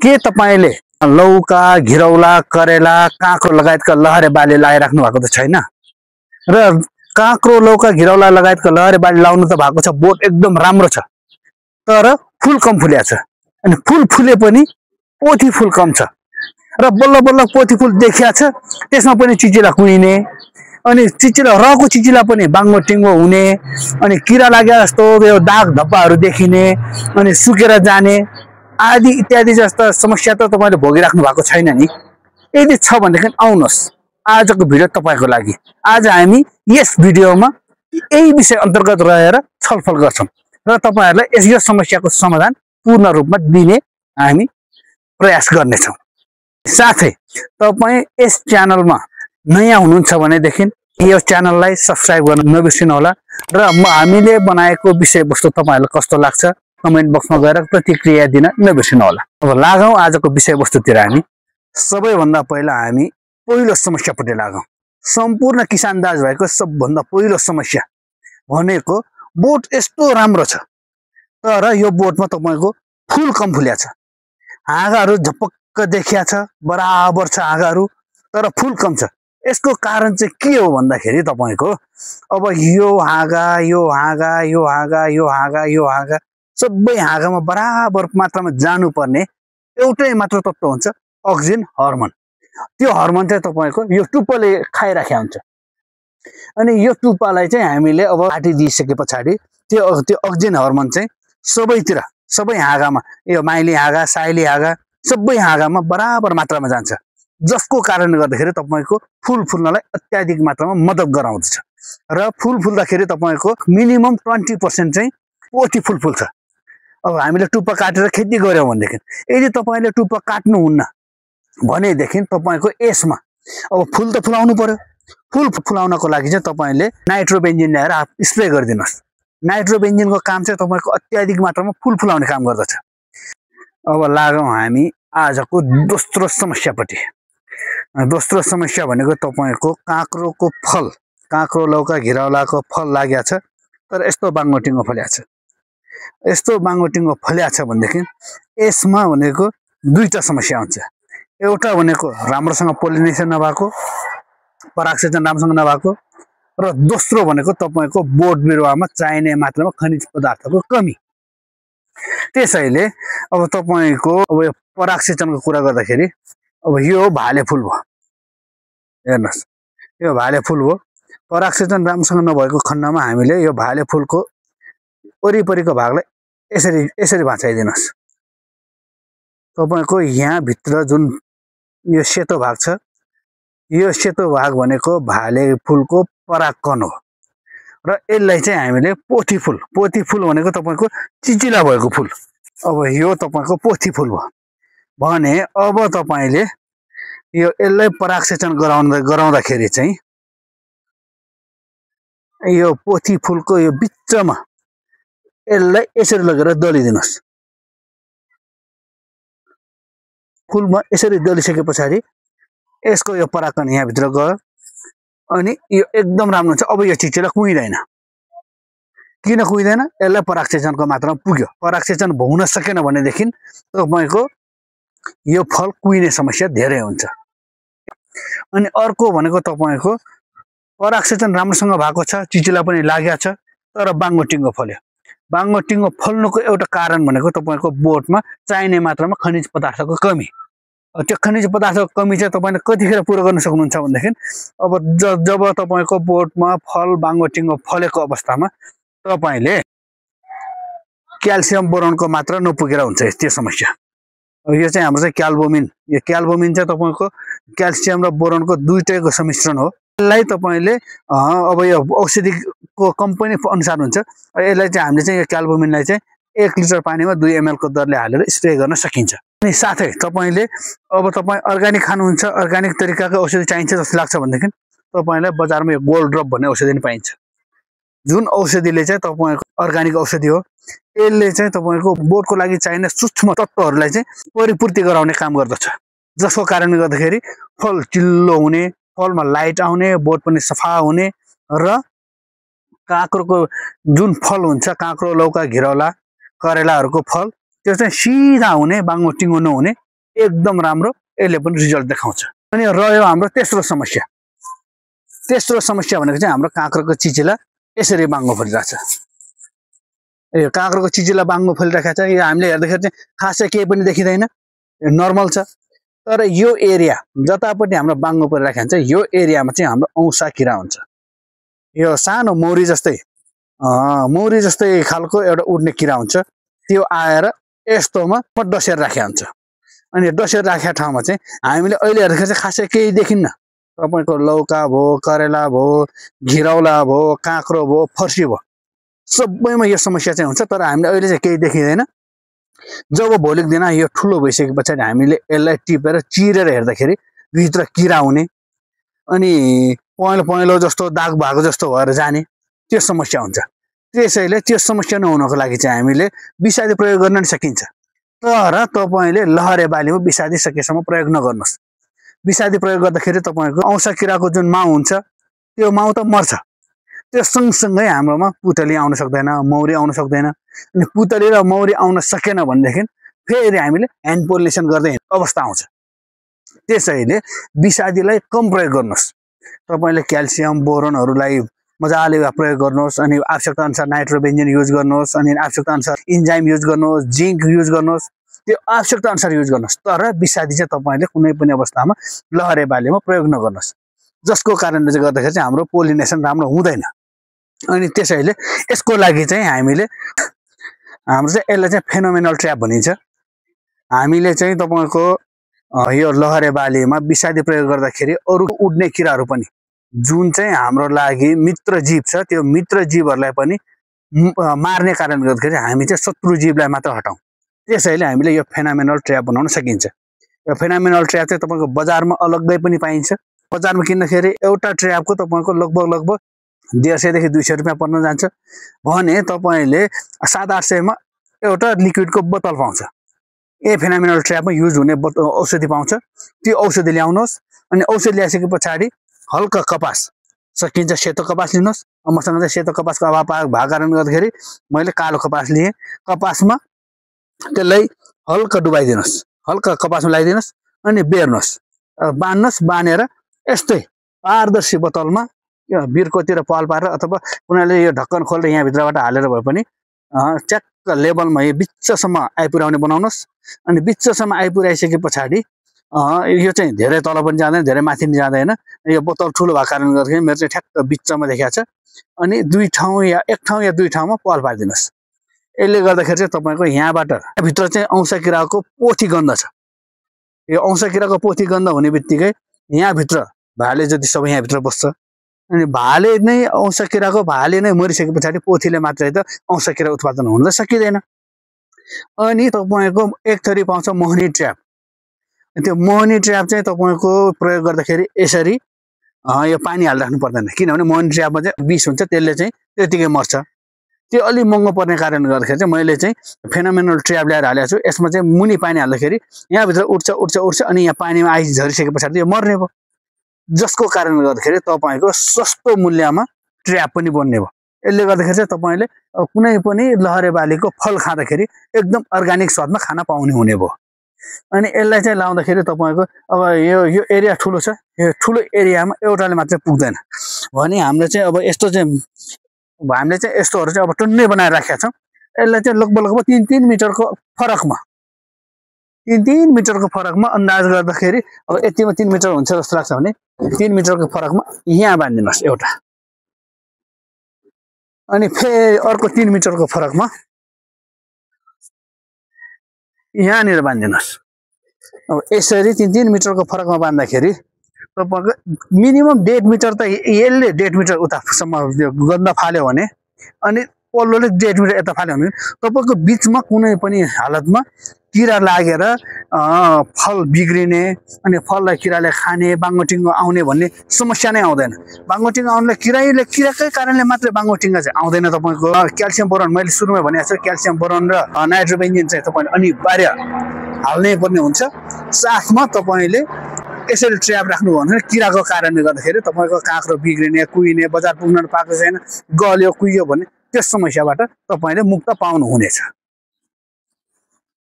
के तपाईले लौका घिरौला करेला काँक्रो लगायतका लहरे बाली लगाइराख्नु भएको त छैन र काँक्रो लौका घिरौला लगायतका लहरे बाली लाउनु त भएको छ बोट एकदम राम्रो छ तर फुल कम फुल्या छ अनि फुल फुले पनि पोथी फुल कम छ र बल्ल बल्ल पोथी फुल देखिया छ त्यसमा पनि चिचिला कुइने अनि चिचिला रको चिचिला पनि बाङ्गो टिङ्गो हुने अनि किरा लागे जस्तो यो दाग धब्बाहरू देखिने अनि सुकेर जाने आदि इत्यादि जस्ता समस्या त तपाईले भोगिराख्नु भएको छैन नि यदि छ भनेदेखि आउनुहोस् आजको भिडियो तपाईको लागि आज हामी यस भिडियोमा यही विषय अन्तर्गत रहेर छलफल गर्छौं र तपाईहरुलाई यस समस्याको समाधान पूर्ण रूपमा दिने हामी प्रयास गर्नेछौं साथै तपाई यस च्यानलमा नयाँ हुनुहुन्छ भनेदेखि यो च्यानललाई सब्स्क्राइब गर्न नबिर्सिनु होला र हामीले बनाएको विषयवस्तु तपाईहरुलाई कस्तो लाग्छ कमेन्ट बक्समा गएर प्रतिक्रिया दिन नबिर्सिनु होला अब लागौं आजको विषयवस्तुतिर हामी सबैभन्दा पहिला हामी पहिलो समस्यापट्टि लागौं सम्पूर्ण किसान दाजुभाइको सबभन्दा पहिलो समस्या भनेको बोट यस्तो राम्रो छ तर यो बोटमा तपाईको फुल कम फुल्या छ हाँगाहरू झपक्क देखिया छ बराबर छ हाँगाहरू तर फुल कम छ यसको कारण चाहिँ के हो भन्दाखेरि तपाईको अब यो हाँगा यो हाँगा यो हाँगा यो हाँगा यो हाँगा सबै हाँगामा बराबर मात्रामा जानुपर्ने एउटै मात्र तत्त्व हुन्छ अक्सिजन हर्मोन त्यो हर्मोन चाहिँ तपाईको यो टुप्पोले खाइराखेको हुन्छ अनि यो टुप्पालाई चाहिँ हामीले अब काटी दिइसके पछाडी त्यो अक्सिजन हर्मोन चाहिँ सबैतिर सबै हाँगामा यो माइली हाँगा साइली हाँगा सबै हाँगामा बराबर मात्रामा जान्छ जसको कारणले गर्दाखेरि तपाईको फूल फुल्नलाई अत्याधिक मात्रामा मद्दत गराउँछ र फूल फुल्दाखेरि तपाईको मिनिमम 20% चाहिँ पोथी फूल फुल्छ अब हामीले टुप्पा काटेर खेती गर्यौं भनेदेखि यदि तपाईले टुप्पा काट्नुहुन्न भनेदेखि तपाईको यसमा अब फूल त फुलाउनु पर्यो फूल फुलाउनको लागि चाहिँ तपाईले नाइट्रोबेन्जिन ल्याएर स्प्रे गरिदिनुस् नाइट्रोबेन्जिनको काम चाहिँ तपाईको अत्याधिक मात्रामा फूल फुलाउने काम गर्दछ अब लागौं हामी आजको दोस्रो समस्यापट्टि दोस्रो समस्या भनेको तपाईको काँक्रोको फल काँक्रो लौका घिरौलाको फल लाग्या छ तर यस्तो बाङ्गोटिङ्गो फल्या छ यस्तो बाङ्गोटिङ्गो फल्या छ भनेदेखि यसमा भनेको दुईटा समस्या हुन्छ एउटा भनेको राम्रोसँग पोलिनेसन नभएको परागसेचन राम्रोसँग नभएको र दोस्रो भनेको तपाईको बोट बिरुवामा चाहिने मात्रामा खनिज पदार्थको कमी त्यसैले अब तपाईको अब यो परागसेचनको कुरा गर्दाखेरि अब यो भाले फूल भयो हेर्नुस् यो भाले फूल हो परागसेचन राम्रोसँग नभएको खण्डमा हामीले यो भाले फूलको वरिपरिको भागलाई यसरी भाँचाइदिनुस् तपाईको यहाँ भित्र जुन यो सेतो भाग छ यो सेतो भाग भनेको भाले फूलको परागकण हो र यसलाई चाहिँ हामीले पोथी फूल भनेको तपाईको चिचिला भएको फूल अब यो तपाईको पोथी फूल भयो भने अब तपाईले यो यसलाई परागसेचन गराउँदाखेरि चाहिँ यो पोथी फूलको यो बिचमा यसलाई यसरी लगेर दलिदिनुस् फूलमा यसरी दलिसके पछाडी यसको यो परागकण यहाँ भित्र गयो अनि यो एकदम राम्रो हुन्छ अब यो चिचिला कुइदैन किन कुइदैन यसलाई परागसेचनको मात्रामा पुग्यो परागसेचन हुन सकेन भनेदेखि तपाईको यो फल कुइने समस्या धेरै हुन्छ अनि अर्को भनेको तपाईको परागसेचन राम्रोसँग भएको छ चिचिला पनि लाग्या छ तर बाङ्गोटिङ्गो फल्यो बाङ्गोटिङ्गो फल्नुको एउटा कारण भनेको तपाईको बोटमा चाहिने मात्रामा खनिज पदार्थको कमी त्यो खनिज पदार्थको कमी चाहिँ तपाईले कतिखेर पूरा गर्न सक्नुहुन्छ भनेदेखि अब जब तपाईको बोटमा फल बाङ्गोटिङ्गो फलेको अवस्थामा तपाईले क्याल्सियम बोरोनको मात्रा नपुगेर हुन्छ त्यो समस्या यो चाहिँ हाम्रो चाहिँ क्याल्बोमिन यो क्याल्बोमिन चाहिँ तपाईको क्याल्सियम र बोरोनको दुईटैको सम्मिश्रण हो यसलाई तपाईले अब यो औषधिको कम्पनी अनुसार हुन्छ यसलाई चाहिँ हामीले चाहिँ यो क्याल्बोमिनलाई चाहिँ 1 लिटर पानीमा 2 ml को दरले हालेर स्प्रे गर्न सकिन्छ अनि साथै तपाईले अब तपाई अर्गानिक खानुहुन्छ अर्गानिक तरिकाको औषधि चाहिन्छ जस्तो लाग्छ भनेदेखि तपाईलाई बजारमा यो गोल्ड ड्रप भन्ने औषधि पनि पाइन्छ जुन औषधिले चाहिँ तपाईको अर्गानिक औषधि हो यसले चाहिँ तपाईको बोटको लागि चाहिने सूक्ष्म तत्त्वहरूलाई चाहिँ परिपूर्ति गराउने काम गर्दछ जसको कारणले गर्दाखेरि फल चिल्लो हुने फलमा लाइट आउने बोट पनि सफा हुने र काँक्रोको जुन फल हुन्छ काँक्रो लौका घिरौला करेलाहरुको फल त्यो चाहिँ सिधा हुने बाङ्गो टिङ्गो नहुने एकदम राम्रो यसले पनि रिजल्ट देखाउँछ। अनि रह्यो हाम्रो तेस्रो समस्या भनेको चाहिँ हाम्रो काँक्रोको चिचिला यसरी बाङ्गो फलिरहेछ। यो काँक्रोको चिचिला बाङ्गो फलिरहेको छ। यो हामीले हेर्दाखेरि चाहिँ खासै केही पनि देखिँदैन, नर्मल छ। तर यो एरिया जतापट्टि हाम्रो बाङ्गो परिरहेको हुन्छ यो एरियामा चाहिँ हाम्रो औसा किरा हुन्छ। यो सानो मौरी जस्तै खालको एउटा उड्ने किरा हुन्छ। त्यो आएर यस्तोमा डसेर राखेको हुन्छ। अनि डसेर राखेको ठाउँमा चाहिँ हामीले अहिले हेर्दाखेरि चाहिँ खासै केही देखिन्न। तपाईँको लौका भयो, करेला भयो, घिरौला भयो, काँक्रो भयो, फर्सी भयो, सबैमा यो समस्या चाहिँ हुन्छ। तर हामीले अहिले चाहिँ केही देखिँदैन। जब भोलिको दिन यो ठुलो भइसके पछाडि हामीले यसलाई टिपेर चिरेर हेर्दाखेरि भित्र किरा हुने अनि पहेँलो जस्तो दाग भएको जस्तो भएर जाने त्यो समस्या हुन्छ। त्यसैले त्यो समस्या नहुनको लागि चाहिँ हामीले विषादी प्रयोग गर्न नि सकिन्छ। तर तपाईँले लहरे बालीमा विषादी सकेसम्म प्रयोग नगर्नुहोस्। विषादी प्रयोग गर्दाखेरि तपाईँको औसा किराको जुन माउ हुन्छ त्यो माउ त मर्छ। त्यो सँगसँगै हाम्रोमा पुतली आउन सक्दैन, मौरी आउन सक्दैन। अनि पुतली र मौरी आउन सकेन भनेदेखि फेरि हामीले ह्यान्ड पोलिनेसन गर्दै अवस्था आउँछ। त्यसैले विषादीलाई कम प्रयोग गर्नुहोस्। तपाईँले क्याल्सियम बोरोनहरूलाई मजाले प्रयोग गर्नुहोस्। अनि आवश्यकता अनुसार नाइट्रोबेन्जिन युज गर्नुहोस्। अनि आवश्यकता अनुसार इन्जाइम युज गर्नुहोस्, जिङ्क युज गर्नुहोस्। त्यो आवश्यकता अनुसार युज गर्नुहोस्। तर विषादी चाहिँ तपाईँले कुनै पनि अवस्थामा लहरे बालीमा प्रयोग नगर्नुहोस्, जसको कारणले चाहिँ गर्दाखेरि चाहिँ हाम्रो पोलिनेसन राम्रो हुँदैन। अनि त्यसैले यसको लागि चाहिँ हामीले हाम्रो चाहिँ यसलाई चाहिँ फेनोमेनल ट्र्याप भनिन्छ। हामीले चाहिँ तपाईँको यो लहरे बालीमा विषादी प्रयोग गर्दाखेरि अरू उड्ने किराहरू पनि जुन चाहिँ हाम्रो लागि मित्र जीव छ त्यो मित्र जीवहरूलाई पनि मार्ने कारणले गर्दाखेरि हामी चाहिँ शत्रु जीवलाई मात्र हटाउँ। त्यसैले हामीले यो फेनोमेनल ट्र्याप बनाउन सकिन्छ। यो फेनोमेनल ट्र्याप चाहिँ तपाईँको बजारमा अलग्गै पनि पाइन्छ। बजारमा किन्दाखेरि एउटा ट्र्यापको तपाईँको लगभग 150 देखि 200 रुपियाँ पर्न जान्छ भने तपाईँले 700-800 मा एउटा लिक्विडको बोतल पाउँछ। फेनोमेनल ट्र्यापमा युज हुने औषधि पाउँछ। त्यो औषधि ल्याउनुहोस्। अनि औषधि ल्याइसके पछाडि हल्का कपास सकिन्छ सेतो कपास लिनुहोस्। मसँग चाहिँ सेतो कपासको अभाव भएको कारणले गर्दाखेरि मैले कालो कपास लिएँ। कपासमा त्यसलाई हल्का डुबाइदिनुहोस्, हल्का कपासमा लगाइदिनुहोस् अनि बेर्नुहोस्, बान्नुहोस्। बानेर यस्तै पारदर्शी बोतलमा यो बिर्कोतिर पाल पारेर अथवा कुनैले यो ढक्कन खोलेर यहाँभित्रबाट हालेर भए पनि च्याक्क लेबलमा यो बिचसम्म आइपुर्याउने बनाउनुहोस्। अनि बिचसम्म आइपुर्याइसके पछाडि यो चाहिँ धेरै तल पनि जाँदैन, धेरै माथि पनि जाँदैन। यो बोतल ठुलो भएको कारणले गर्दाखेरि मेरो चाहिँ ठ्याक्क बिचमा देखाएको छ। अनि एक ठाउँ या दुई ठाउँमा पाल पारिदिनुहोस्। यसले गर्दाखेरि चाहिँ तपाईँको यहाँबाट भित्र चाहिँ औसा किराको पोथी गन्ध छ। यो औसा किराको पोथी गन्ध हुने बित्तिकै यहाँभित्र भाले जति सबै यहाँभित्र बस्छ। अनि भाले नै औसा किराको भाले नै मरिसके पछाडि पोथीले मात्रै त औसा किरा उत्पादन हुन त सकिँदैन। अनि तपाईँको एक थरी पाउँछ मोहनी ट्र्याप। त्यो मोहनी ट्र्याप चाहिँ तपाईँको प्रयोग गर्दाखेरि यसरी यो पानी हालिराख्नु पर्दैन, किनभने मोहनी ट्र्यापमा चाहिँ विष हुन्छ, त्यसले चाहिँ त्यतिकै मर्छ। त्यो अलि महँगो पर्ने कारणले गर्दाखेरि चाहिँ मैले चाहिँ फेनोमेनल ट्र्याप ल्याएर हालेको छु। यसमा चाहिँ मुनि पानी हाल्दाखेरि यहाँभित्र उठ्छ अनि यहाँ पानीमा आइस झरिसके पछाडि यो मर्ने भयो। जसको कारणले गर्दाखेरि तपाईँको सस्तो मूल्यमा ट्र्याप पनि बन्ने भयो। यसले गर्दाखेरि चाहिँ तपाईँले कुनै पनि लहरे बालीको फल खाँदाखेरि एकदम अर्ग्यानिक स्वादमा खान पाउने हुने भयो। अनि यसलाई चाहिँ लाउँदाखेरि तपाईँको अब यो एरिया ठुलो छ। यो ठुलो एरियामा एउटाले मात्रै पुग्दैन भने हामीले चाहिँ अब यस्तो चाहिँ हामीले चाहिँ यस्तोहरू चाहिँ अब टन्नै बनाएर राखेका छौँ। यसलाई चाहिँ लगभग 3 मिटरको फरकमा अन्दाज गर्दाखेरि अब यतिमा 3 मिटर हुन्छ जस्तो लाग्छ भने 3 मिटरको फरकमा यहाँ बाँधिदिनुहोस् एउटा। अनि फेरि अर्को 3 मिटरको फरकमा यहाँनिर बाँधिदिनुहोस्। अब यसरी 3 मिटरको फरकमा बाँध्दाखेरि तपाईँको मिनिमम 1.5 मिटर त यसले 1.5 मिटर उतासम्म गन्ध फाल्यो भने अनि पल्लोले 1.5 मिटर यता फाल्यो भने तपाईँको बिचमा कुनै पनि हालतमा किरा लागेर फल बिग्रिने अनि फललाई किराले खाने, बाङ्गोटिङ्गो आउने भन्ने समस्या नै आउँदैन। बाङ्गोटिङ्गो आउनलाई किराकै कारणले मात्रै बाङ्गोटिङ्गो चाहिँ आउँदैन। तपाईँको क्याल्सियम बोरोन मैले सुरुमै भनेको छु, क्याल्सियम बोरोन र नाइट्रोबेन्जिन चाहिँ तपाईँले अनिवार्य हाल्नै पर्ने हुन्छ। साथमा तपाईँले यसरी ट्र्याप राख्नुभयो भने किराको कारणले गर्दाखेरि तपाईँको काँक्रो बिग्रिने, कुहिने, बजार पुग्न पाएको छैन, गल्यो कुहियो भने त्यस समस्याबाट तपाईँले मुक्त पाउनुहुनेछ।